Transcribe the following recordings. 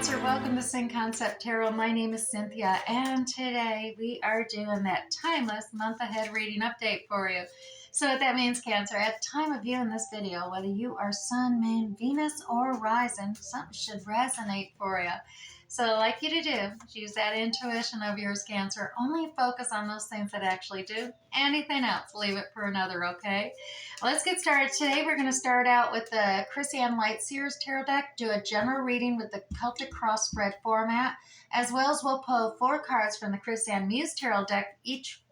Cancer, welcome to Sing Concept Tarot. My name is Cynthia, and today we are doing that timeless month ahead reading update for you. So what that means, Cancer, at the time of viewing this video, whether you are Sun, Moon, Venus, or Rising, something should resonate for you. So I'd like you to do is use that intuition of yours, Cancer. Only focus on those things that actually do. Anything else, leave it for another, okay? Let's get started. Today we're going to start out with the Chrisanne Light Seers Tarot deck, do a general reading with the Celtic cross spread format, as well as we'll pull 4 cards from the Chrisanne Muse Tarot deck, each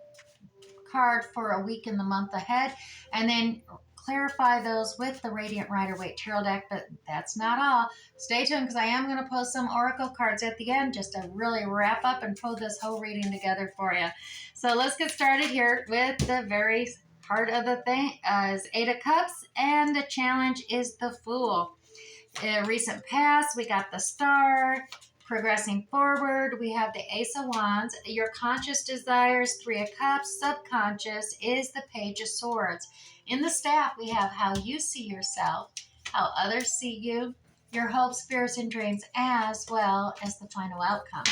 card for a week in the month ahead, and then clarify those with the Radiant Rider-Waite Tarot deck. But that's not all. Stay tuned, because I am going to post some oracle cards at the end just to really wrap up and pull this whole reading together for you. So let's get started here with the very heart of the thing is 8 of Cups, and the challenge is the Fool. In recent past, we got the Star. Progressing forward, we have the Ace of Wands. Your conscious desires, 3 of Cups. Subconscious is the Page of Swords. In the staff, we have how you see yourself, how others see you, your hopes, fears, and dreams, as well as the final outcome.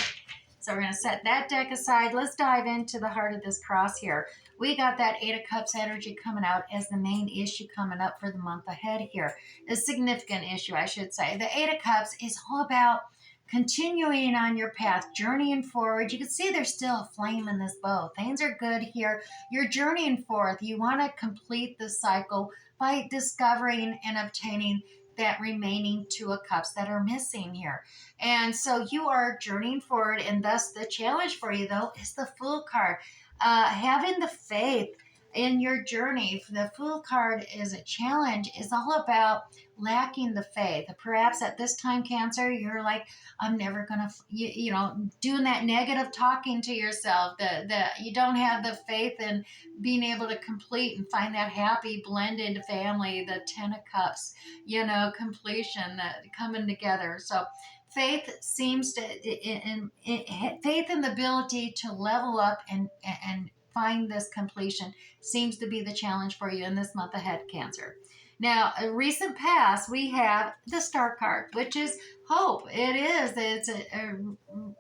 So we're going to set that deck aside. Let's dive into the heart of this cross here. We got that 8 of Cups energy coming out as the main issue coming up for the month ahead here. A significant issue, I should say. The 8 of Cups is all about continuing on your path, journeying forward. You can see there's still a flame in this bow. Things are good here. You're journeying forth. You want to complete the cycle by discovering and obtaining that remaining 2 of Cups that are missing here. And so you are journeying forward, and thus the challenge for you, though, is the Fool card. Having the faith in your journey. The Fool card is a challenge. It's all about lacking the faith. Perhaps at this time, Cancer, you're like, I'm never going to, doing that negative talking to yourself, that you don't have the faith in being able to complete and find that happy blended family, the 10 of Cups, completion, coming together. So faith seems to, faith in the ability to level up and find this completion seems to be the challenge for you in this month ahead, Cancer. Now, a recent past, we have the Star card, which is hope. It's a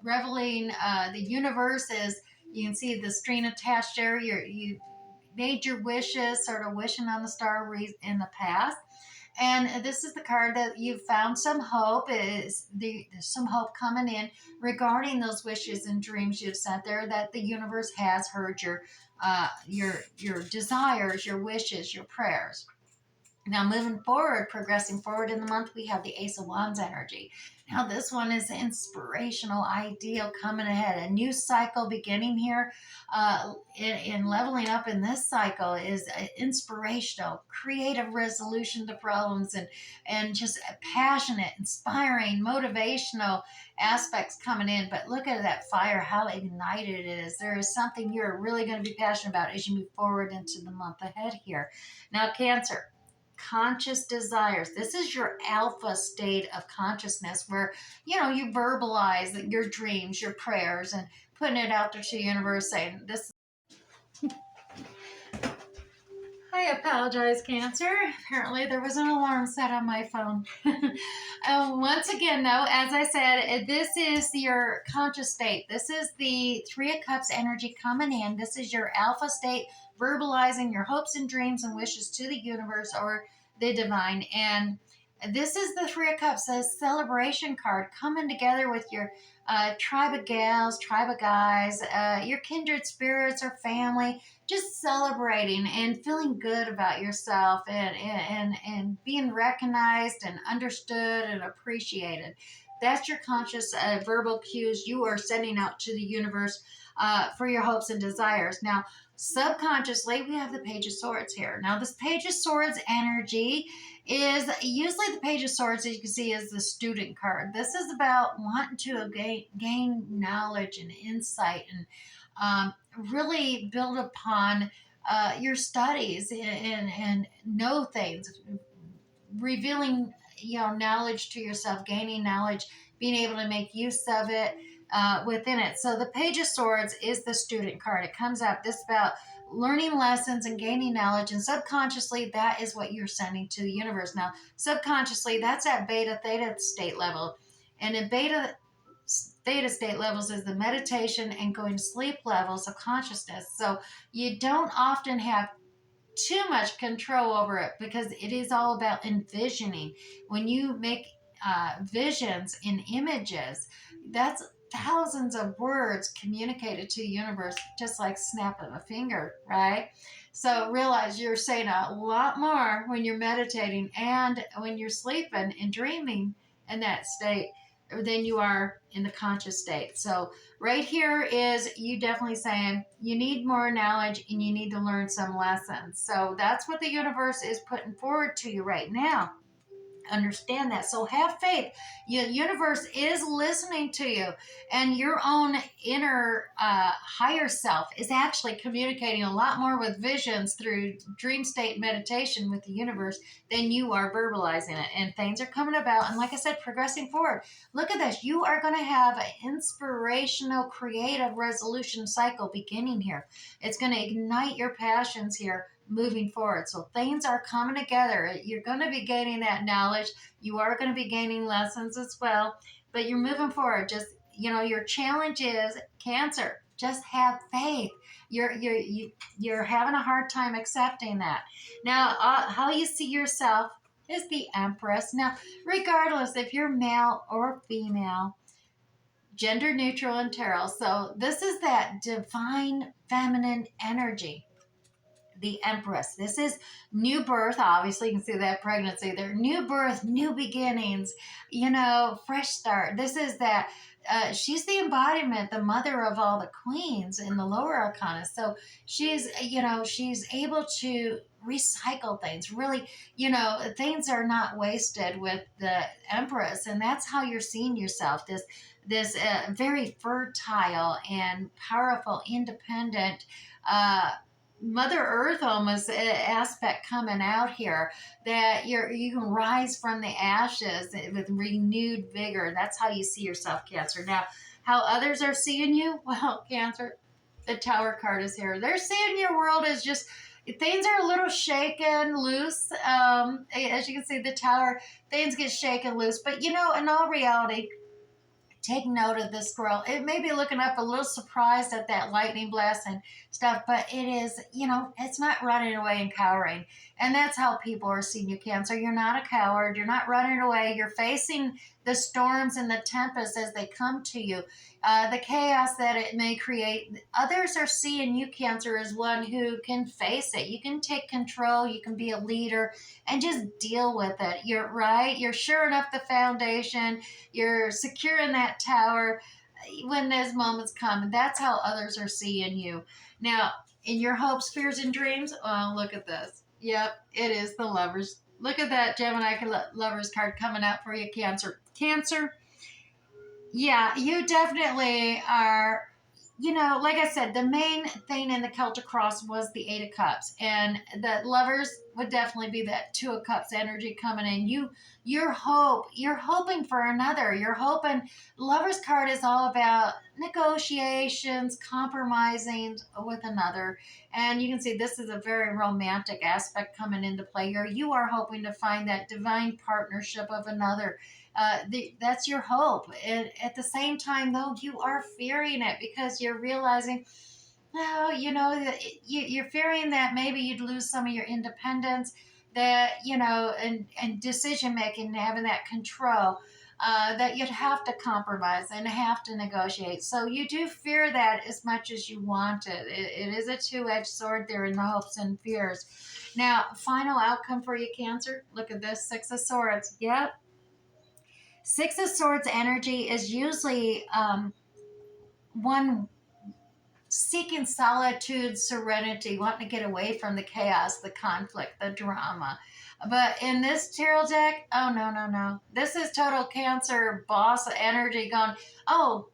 revealing, the universe is, you can see the string attached there. You made your wishes, sort of wishing on the star in the past. And this is the card that you've found some hope. There's some hope coming in regarding those wishes and dreams you've set there, that the universe has heard your desires, your wishes, your prayers. Now, moving forward, progressing forward in the month, we have the Ace of Wands energy. Now, this one is inspirational, ideal coming ahead. A new cycle beginning here. In leveling up in this cycle is inspirational, creative resolution to problems, and just passionate, inspiring, motivational aspects coming in. But look at that fire, how ignited it is. There is something you're really going to be passionate about as you move forward into the month ahead here. Now, Cancer. Conscious desires. This is your alpha state of consciousness where, you verbalize your dreams, your prayers, and putting it out there to the universe saying, this. I apologize, Cancer. Apparently there was an alarm set on my phone. Once again, though, as I said, this is your conscious state. This is the 3 of Cups energy coming in. This is your alpha state, verbalizing your hopes and dreams and wishes to the universe or the divine. And this is the 3 of Cups, a celebration card coming together with your tribe of gals, tribe of guys, your kindred spirits or family, just celebrating and feeling good about yourself and being recognized and understood and appreciated. That's your conscious verbal cues you are sending out to the universe for your hopes and desires. Now, subconsciously, we have the Page of Swords here. Now, this Page of Swords energy is usually the Page of Swords, as you can see, is the student card. This is about wanting to gain knowledge and insight and really build upon your studies and know things, revealing knowledge to yourself, gaining knowledge, being able to make use of it within it. So the Page of Swords is the student card. It comes out this about learning lessons and gaining knowledge, and subconsciously that is what you're sending to the universe. Now, subconsciously, that's at beta theta state level. And in theta state levels is the meditation and going to sleep levels of consciousness. So you don't often have too much control over it because it is all about envisioning. When you make visions in images, that's thousands of words communicated to the universe, just like snap of a finger, right? So realize you're saying a lot more when you're meditating and when you're sleeping and dreaming in that state than you are in the conscious state. So right here is you definitely saying you need more knowledge and you need to learn some lessons. So that's what the universe is putting forward to you right now. Understand that. So have faith. Your universe is listening to you, and your own inner higher self is actually communicating a lot more with visions through dream state meditation with the universe than you are verbalizing it. And things are coming about. And like I said, progressing forward. Look at this. You are going to have an inspirational, creative resolution cycle beginning here. It's going to ignite your passions here moving forward. So things are coming together. You're going to be gaining that knowledge. You are going to be gaining lessons as well, but you're moving forward. Just, your challenge is Cancer. Just have faith. You're having a hard time accepting that. Now, how you see yourself is the Empress. Now, regardless if you're male or female, gender neutral in tarot. So this is that divine feminine energy, the Empress. This is new birth. Obviously, you can see that pregnancy there. New birth, new beginnings, fresh start. This is that. She's the embodiment, the mother of all the queens in the lower arcana. So she's able to recycle things. Really, things are not wasted with the Empress, and that's how you're seeing yourself. This very fertile and powerful, independent. Mother Earth almost aspect coming out here, that you can rise from the ashes with renewed vigor. That's how you see yourself, Cancer. Now, how others are seeing you, well, Cancer, the Tower card is here. They're seeing your world as just things are a little shaken loose. As you can see, the Tower, things get shaken loose, but in all reality, take note of this squirrel. It may be looking up a little surprised at that lightning blast and stuff, but it is, it's not running away and cowering. And that's how people are seeing you, Cancer. You're not a coward. You're not running away. You're facing the storms and the tempests as they come to you. The chaos that it may create. Others are seeing you, Cancer, as one who can face it. You can take control. You can be a leader and just deal with it. You're right. You're shoring up the foundation. You're secure in that tower when those moments come. And that's how others are seeing you. Now, in your hopes, fears, and dreams, oh, look at this. Yep, it is the Lovers. Look at that Gemini Lovers card coming out for you, Cancer. Cancer, yeah, you definitely are. Like I said, the main thing in the Celtic cross was the Eight of Cups, and the Lovers would definitely be that Two of Cups energy coming in. You're hoping for another. You're hoping. Lovers card is all about negotiations, compromising with another, and you can see this is a very romantic aspect coming into play here. You are hoping to find that divine partnership of another. That's your hope. And at the same time, though, you are fearing it because you're realizing, no, you're fearing that maybe you'd lose some of your independence, that, and decision making, having that control, that you'd have to compromise and have to negotiate. So you do fear that as much as you want it. It is a two-edged sword there in the hopes and fears. Now, final outcome for you, Cancer. Look at this, Six of Swords. Yep. Six of Swords energy is usually one seeking solitude, serenity, wanting to get away from the chaos, the conflict, the drama. But in this tarot deck, oh, no, no, no. This is total Cancer boss energy going, oh,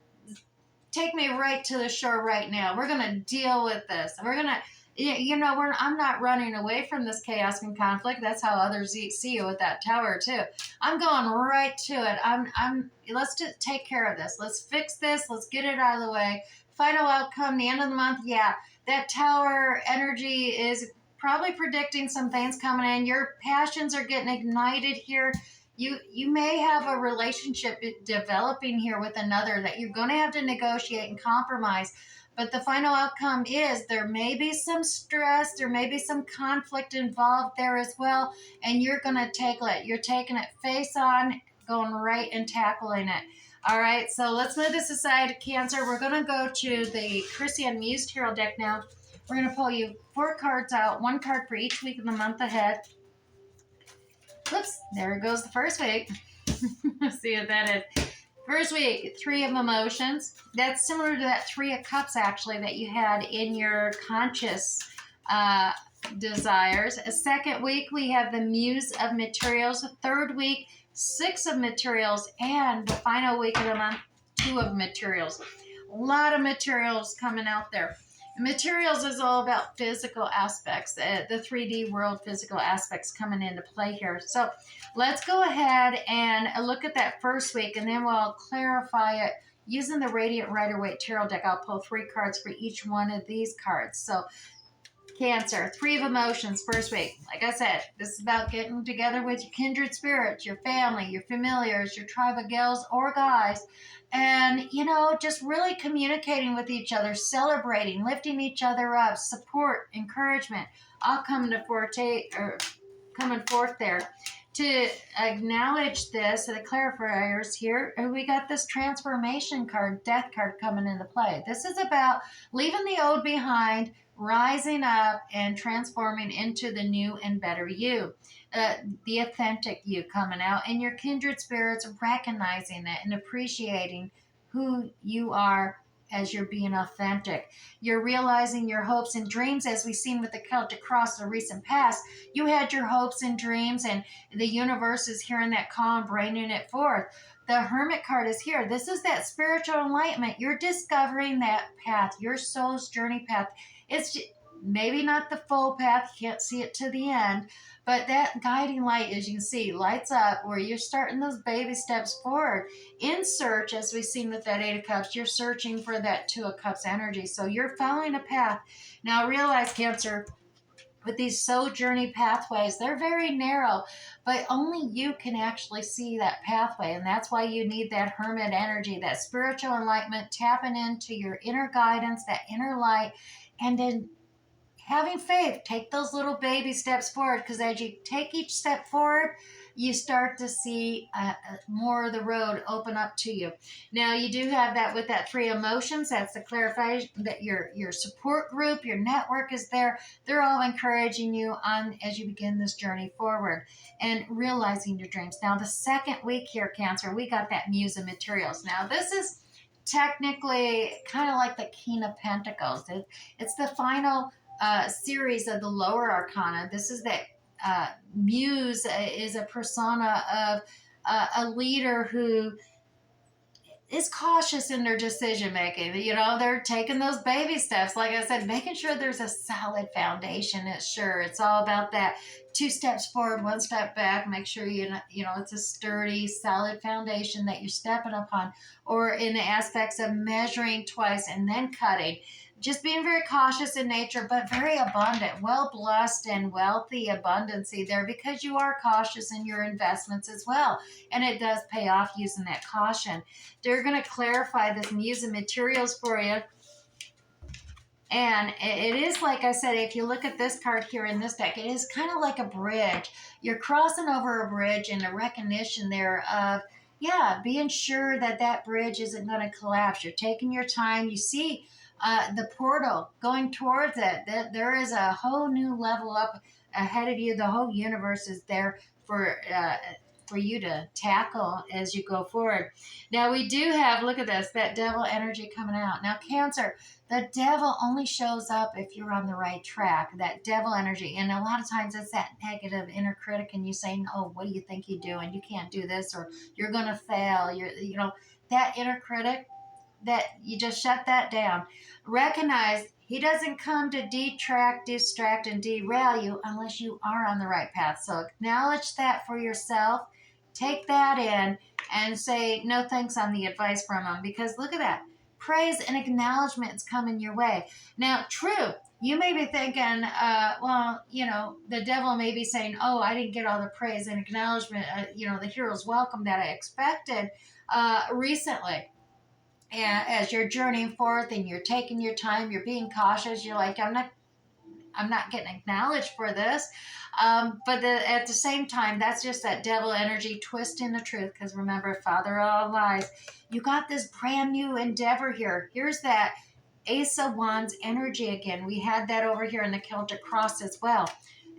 take me right to the shore right now. We're going to deal with this. We're going to, I'm not running away from this chaos and conflict. That's how others see you with that tower too. I'm going right to it. Let's just take care of this. Let's fix this. Let's get it out of the way. Final outcome, the end of the month. Yeah, that tower energy is probably predicting some things coming in. Your passions are getting ignited here. You may have a relationship developing here with another that you're going to have to negotiate and compromise. But the final outcome is there may be some stress, there may be some conflict involved there as well, and you're going to take it. You're taking it face on, going right and tackling it. All right, so let's move this aside, Cancer. We're going to go to the Christian Muse Tarot deck now. We're going to pull you 4 cards out, 1 card for each week of the month ahead. Whoops, there goes the first week. See what that is. First week, 3 of emotions. That's similar to that 3 of cups, actually, that you had in your conscious desires. A second week, we have the muse of materials. A third week, 6 of materials. And the final week of the month, 2 of materials. A lot of materials coming out there. Materials is all about physical aspects, the 3D world physical aspects coming into play here. So let's go ahead and look at that first week, and then we'll clarify it using the Radiant Rider-Waite Tarot deck. I'll pull 3 cards for each one of these cards. So Cancer, 3 of emotions, first week. Like I said, this is about getting together with your kindred spirits, your family, your familiars, your tribe of gals or guys, and, just really communicating with each other, celebrating, lifting each other up, support, encouragement, all coming forth there. To acknowledge this, the clarifiers here, we got this transformation card, death card coming into play. This is about leaving the old behind, rising up, and transforming into the new and better you. The authentic you coming out, and your kindred spirits recognizing it and appreciating who you are as you're being authentic. You're realizing your hopes and dreams, as we've seen with the Celtic Cross in the recent past. You had your hopes and dreams, and the universe is hearing that call and bringing it forth. The Hermit card is here. This is that spiritual enlightenment. You're discovering that path, your soul's journey path. It's maybe not the full path, you can't see it to the end, but that guiding light, as you can see, lights up where you're starting those baby steps forward in search. As we've seen with that 8 of Cups, you're searching for that 2 of Cups energy. So you're following a path. Now realize, Cancer, with these soul journey pathways, they're very narrow, but only you can actually see that pathway. And that's why you need that Hermit energy, that spiritual enlightenment, tapping into your inner guidance, that inner light, and then having faith. Take those little baby steps forward, because as you take each step forward, you start to see more of the road open up to you. Now, you do have that with that 3 emotions. That's the clarification that your support group, your network is there. They're all encouraging you on as you begin this journey forward and realizing your dreams. Now, the second week here, Cancer, we got that muse of materials. Now, this is technically kind of like the King of Pentacles. It's the final series of the lower arcana. This is that muse is a persona of a leader who is cautious in their decision making. They're taking those baby steps. Like I said, making sure there's a solid foundation. It's all about that 2 steps forward, 1 step back. Make sure it's a sturdy, solid foundation that you're stepping upon. Or in the aspects of measuring twice and then cutting. Just being very cautious in nature, but very abundant, well blessed and wealthy abundancy there, because you are cautious in your investments as well. And it does pay off using that caution. They're going to clarify this muse of materials for you. And it is, like I said, if you look at this card here in this deck, it is kind of like a bridge. You're crossing over a bridge, and the recognition there of, being sure that that bridge isn't going to collapse. You're taking your time. You see the portal going towards it. There is a whole new level up ahead of you. The whole universe is there for you to tackle as you go forward. Now, we do have, look at this, that devil energy coming out. Now, Cancer, the devil only shows up if you're on the right track, that devil energy. And a lot of times it's that negative inner critic, and you saying, oh, what do you think you're doing? You can't do this, or you're going to fail. That inner critic, that you just shut that down. Recognize he doesn't come to detract, distract, and derail you unless you are on the right path. So acknowledge that for yourself. Take that in and say no thanks on the advice from him, because look at that. praise and acknowledgement is coming your way. Now, true, you may be thinking, well, the devil may be saying, oh, I didn't get all the praise and acknowledgement, the hero's welcome that I expected recently. And as you're journeying forth and you're taking your time, you're being cautious, you're like, I'm not getting acknowledged for this. At the same time, that's just that devil energy twisting the truth. Because remember, Father of all lies, you got this brand new endeavor here. Here's that Ace of Wands energy again. We had that over here in the Celtic Cross as well.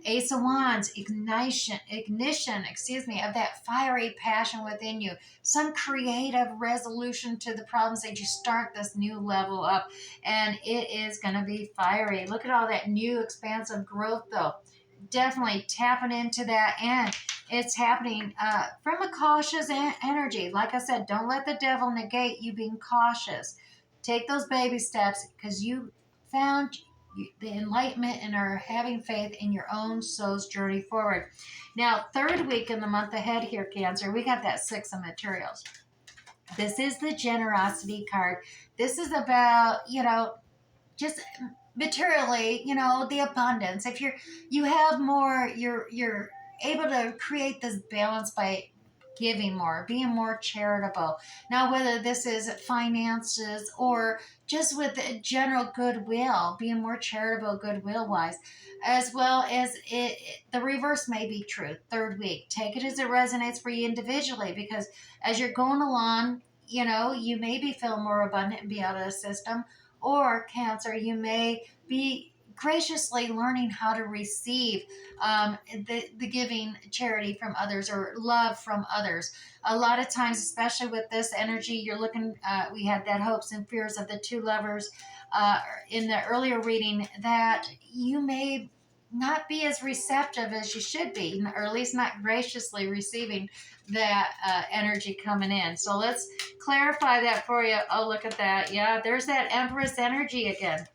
Ace of Wands, ignition, of that fiery passion within you. Some creative resolution to the problems that you start this new level up. And it is going to be fiery. Look at all that new expansive growth, though. Definitely tapping into that. And it's happening from a cautious energy. Like I said, don't let the devil negate you being cautious. Take those baby steps because you found the enlightenment and are having faith in your own soul's journey forward. Now, third week in the month ahead here, Cancer, we got that Six of Materials. This is the generosity card. This is about, just materially, the abundance. If you have more, you're able to create this balance by giving more, being more charitable. Now, whether this is finances or just with general goodwill, being more charitable, goodwill wise, as well as the reverse may be true. Third week, take it as it resonates for you individually, because as you're going along, you may be feeling more abundant and be able to assist them, or Cancer, you may be graciously learning how to receive the giving charity from others or love from others. A lot of times, especially with this energy, you're looking, we had that hopes and fears of the two lovers in the earlier reading, that you may not be as receptive as you should be, or at least not graciously receiving that energy coming in. So let's clarify that for you. Oh, look at that. Yeah, there's that Empress energy again.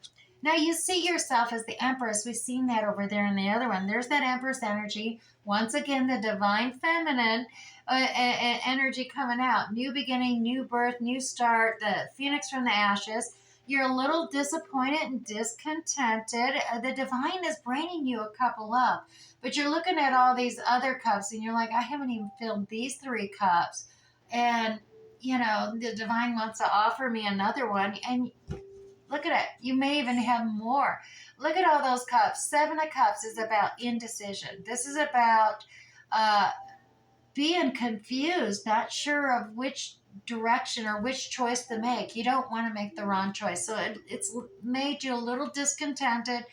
Now you see yourself as the Empress. We've seen that over there in the other one. There's that Empress energy. Once again, the divine feminine energy coming out. New beginning, new birth, new start, the phoenix from the ashes. You're a little disappointed and discontented. The divine is bringing you a couple up. But you're looking at all these other cups and you're like, I haven't even filled these 3 cups. And, the divine wants to offer me another one. And look at it. You may even have more. Look at all those cups. 7 of Cups is about indecision. This is about being confused, not sure of which direction or which choice to make. You don't want to make the wrong choice. So it's made you a little discontented,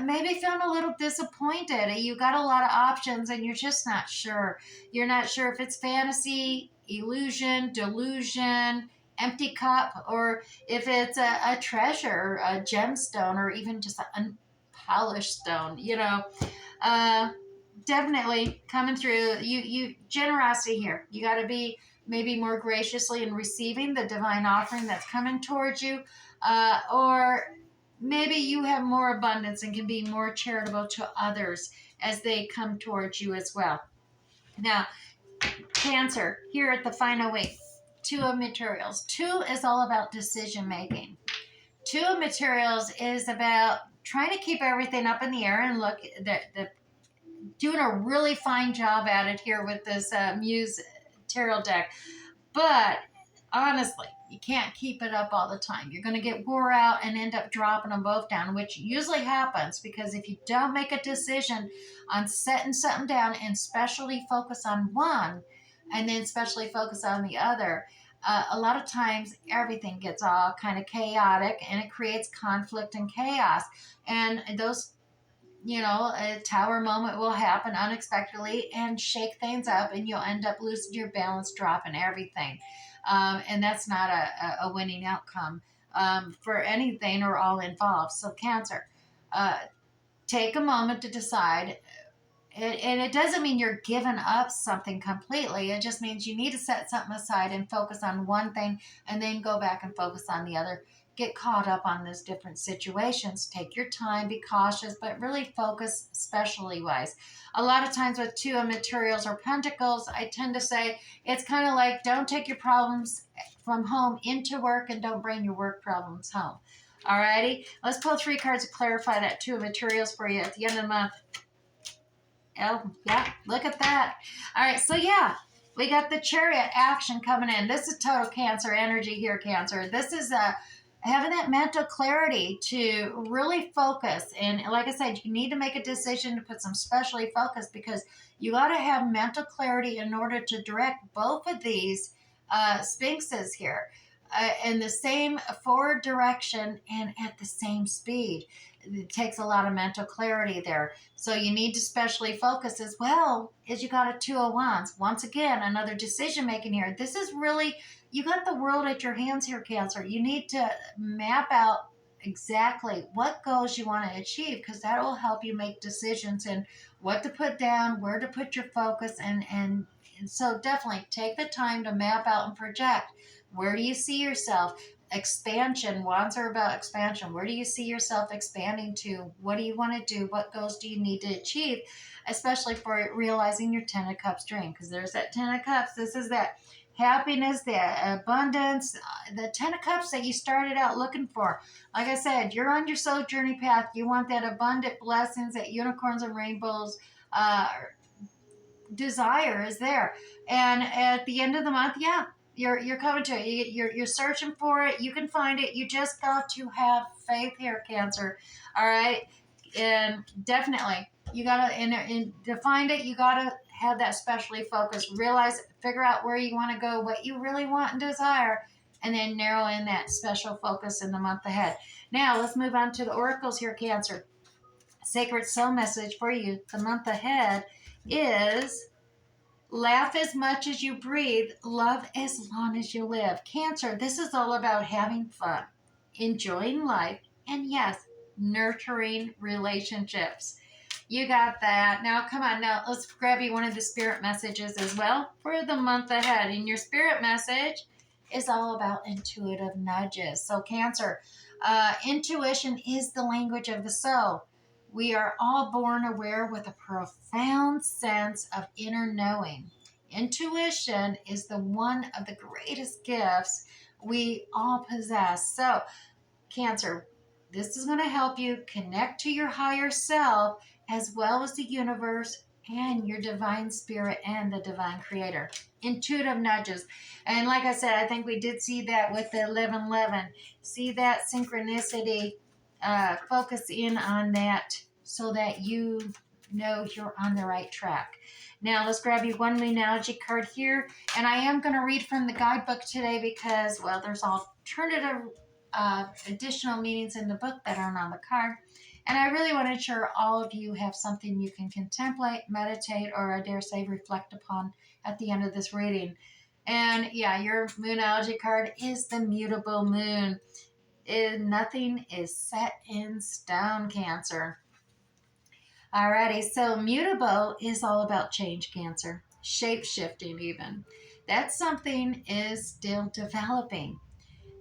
maybe feeling a little disappointed. You got a lot of options and you're just not sure. You're not sure if it's fantasy, illusion, delusion, empty cup, or if it's a treasure, a gemstone, or even just an unpolished stone, definitely coming through. You generosity here. You got to be maybe more graciously in receiving the divine offering that's coming towards you, or maybe you have more abundance and can be more charitable to others as they come towards you as well. Now, Cancer, here at the final week, 2 of Materials. 2 is all about decision making. 2 of Materials is about trying to keep everything up in the air and look the doing a really fine job at it here with this Muse Tarot deck. But honestly, you can't keep it up all the time. You're going to get wore out and end up dropping them both down, which usually happens because if you don't make a decision on setting something down and especially focus on one and then especially focus on the other, a lot of times everything gets all kind of chaotic and it creates conflict and chaos. And those a tower moment will happen unexpectedly and shake things up, and you'll end up losing your balance, dropping everything. And that's not a winning outcome for anything or all involved. So, Cancer, take a moment to decide. And it doesn't mean you're giving up something completely. It just means you need to set something aside and focus on one thing and then go back and focus on the other. get caught up on those different situations. Take your time, be cautious, but really focus specially wise. A lot of times with two of materials or pentacles, I tend to say it's kind of like don't take your problems from home into work and don't bring your work problems home. Alrighty, let's pull 3 cards to clarify that two of materials for you at the end of the month. Oh, yeah, look at that. All right, so yeah, we got the Chariot action coming in. This is total Cancer energy here, Cancer. This is having that mental clarity to really focus. And like I said, you need to make a decision to put some specially focus because you got to have mental clarity in order to direct both of these sphinxes here in the same forward direction and at the same speed. It takes a lot of mental clarity there. So you need to specially focus as well as you got a 2 of Wands. Once again, another decision making here. This is really, you got the world at your hands here, Cancer. You need to map out exactly what goals you want to achieve because that will help you make decisions and what to put down, where to put your focus, and so definitely take the time to map out and project. Where do you see yourself? Expansion. Wands are about expansion. Where do you see yourself expanding to? What do you want to do? What goals do you need to achieve? Especially for realizing your 10 of Cups dream, because there's that 10 of Cups. This is that happiness, the abundance, the 10 of Cups that you started out looking for. Like I said, you're on your soul journey path. You want that abundant blessings, that unicorns and rainbows. Desire is there, and at the end of the month, yeah, you're coming to it. You're searching for it. You can find it. You just got to have faith here, Cancer. All right, and definitely you gotta and to find it. You gotta have that specially focused. Realize, figure out where you want to go, what you really want and desire, and then narrow in that special focus in the month ahead. Now let's move on to the oracles here, Cancer. Sacred soul message for you the month ahead is laugh as much as you breathe, love as long as you live. Cancer, this is all about having fun, enjoying life, and yes, nurturing relationships. You got that. Now, come on. Now, let's grab you one of the spirit messages as well for the month ahead. And your spirit message is all about intuitive nudges. So, Cancer, intuition is the language of the soul. We are all born aware with a profound sense of inner knowing. Intuition is the one of the greatest gifts we all possess. So, Cancer, this is going to help you connect to your higher self as well as the universe and your divine spirit and the divine creator. Intuitive nudges. And like I said, I think we did see that with the 1111. See that synchronicity. Focus in on that so that you know you're on the right track. Now let's grab you one Moonology card here. And I am going to read from the guidebook today because, well, there's alternative additional meanings in the book that aren't on the card. And I really want to ensure all of you have something you can contemplate, meditate, or I dare say reflect upon at the end of this reading. And yeah, your Moonology card is the mutable moon. Nothing is set in stone, Cancer. Alrighty, so mutable is all about change, Cancer. Shape shifting, even. That something is still developing.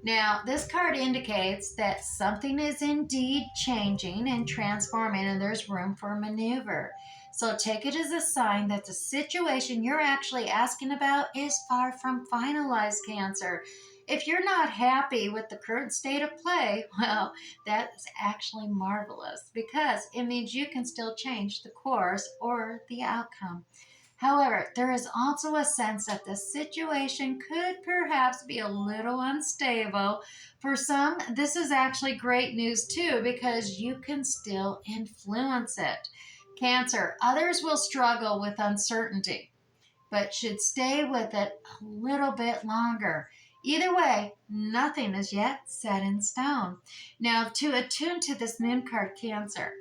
Now, this card indicates that something is indeed changing and transforming, and there's room for maneuver. So take it as a sign that the situation you're actually asking about is far from finalized, Cancer. If you're not happy with the current state of play, well, that's actually marvelous because it means you can still change the course or the outcome. However, there is also a sense that the situation could perhaps be a little unstable. For some, this is actually great news too because you can still influence it. Cancer, others will struggle with uncertainty, but should stay with it a little bit longer. Either way, nothing is yet set in stone. Now, to attune to this moon card, Cancer,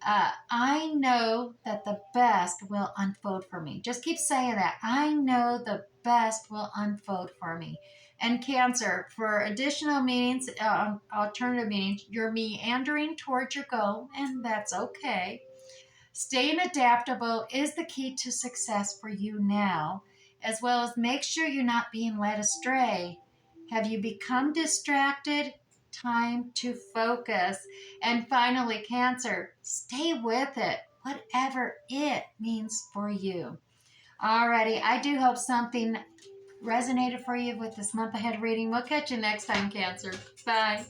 I know that the best will unfold for me. Just keep saying that. I know the best will unfold for me. And Cancer, for additional meanings, alternative meanings, you're meandering towards your goal, and that's okay. Staying adaptable is the key to success for you now, as well as make sure you're not being led astray. Have you become distracted? time to focus. And finally, Cancer, stay with it, whatever it means for you. Alrighty, I do hope something resonated for you with this month ahead reading. We'll catch you next time, Cancer. Bye.